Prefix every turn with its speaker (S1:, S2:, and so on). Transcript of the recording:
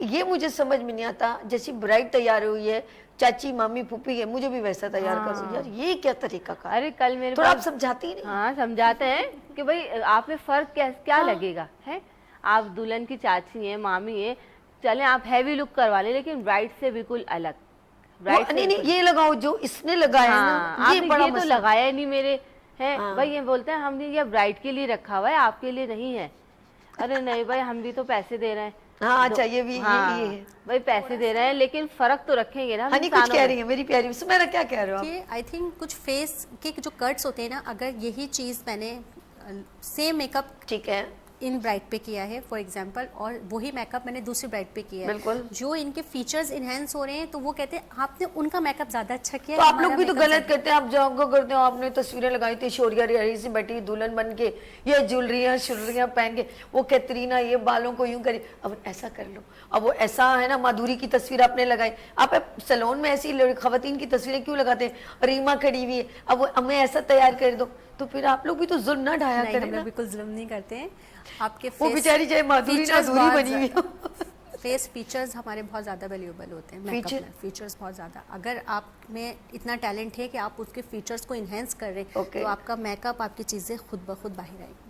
S1: ये मुझे समझ में नहीं आता, जैसी ब्राइड तैयार हुई है, चाची मामी फूफी है, मुझे भी वैसा तैयार कर दो यार, ये क्या तरीका का।
S2: अरे कल मेरे
S1: थोड़ा आप
S2: पास
S1: समझाती ही नहीं।
S2: हाँ समझाते हैं कि भाई आप में फर्क क्या लगेगा है। आप दुल्हन की चाची हैं, मामी हैं, चलें आप हैवी लुक करवा लें, लेकिन ब्राइड से बिल्कुल अलग। ब्राइड से
S1: नहीं नहीं,
S2: बिल्कुल
S1: ये लगाओ जो इसने लगाया है
S2: हाँ,
S1: ना, ये
S2: आपने
S1: बड़ा
S2: ये तो
S1: मसला।
S2: लगाया ही नहीं मेरे है
S1: हाँ।
S2: भाई। ये बोलते हैं हमने ये ब्राइड के लिए रखा हुआ है, आपके लिए नहीं है। अरे नहीं भाई, हम भी तो पैसे दे रहे हैं।
S1: हाँ अच्छा, ये भी ये
S2: हाँ
S1: है।
S2: भाई, पैसे दे रहे हैं, लेकिन फर्क तो रखेंगे ना हम
S1: हनी कुछ
S2: इंसानों
S1: कह
S2: में।
S1: रही है मेरी प्यारी, सुमेरा क्या कह रहे हो आप?
S3: कि आई थिंक कुछ फेस के जो कट्स होते हैं ना, अगर यही चीज़ मैंने सेम मेकअप
S1: ठीक है,
S3: इन ब्राइड पे किया है फॉर एग्जांपल, और वही मेकअप मैंने दूसरी ब्राइड पे किया है,
S1: बिल्कुल।
S3: जो इनके फीचर्स इनहेंस हो रहे हैं, तो वो कहते हैं आपने उनका मेकअप ज़्यादा अच्छा किया
S1: तो
S3: है,
S1: आप लोग
S3: हमारा
S1: भी तो
S3: makeup
S1: गलत करते हैं। आप जाओ करते हो, आपने तस्वीरें लगाई थी शोरिया रियारी से बैठी दुल्हन बन के, ये ज्वेलरियां शुलरियां पहन के, वो कैटरीना ये बालों को यूं करी, अब ऐसा कर लो। अब वो ऐसा है ना, माधुरी की तस्वीर आपने लगाई, आप सैलून में ऐसी खवातीन की तस्वीरें क्यों लगाते हैं? रीमा खड़ी हुई है, अब वो हमें ऐसा तैयार कर दो, तो फिर आप लोग भी तो जुल्म ना ढाया
S3: नहीं,
S1: करें
S3: हम
S1: ना।
S3: लोग बिल्कुल जुल्म नहीं करते हैं। आपके
S1: वो बेचारी चाहे माधुरी ना दूरी बनी हुई हो।
S3: फेस फीचर्स हमारे बहुत ज़्यादा वैल्यूएबल होते हैं मेकअप में, फीचर्स बहुत ज़्यादा। अगर आप में इतना टैलेंट है कि आप उसके फीचर्स को इन्हेंस कर रहे हैं,
S1: Okay.
S3: तो आपका मेकअप, आपकी चीज़ें खुद ब खुद बाहर आएगी।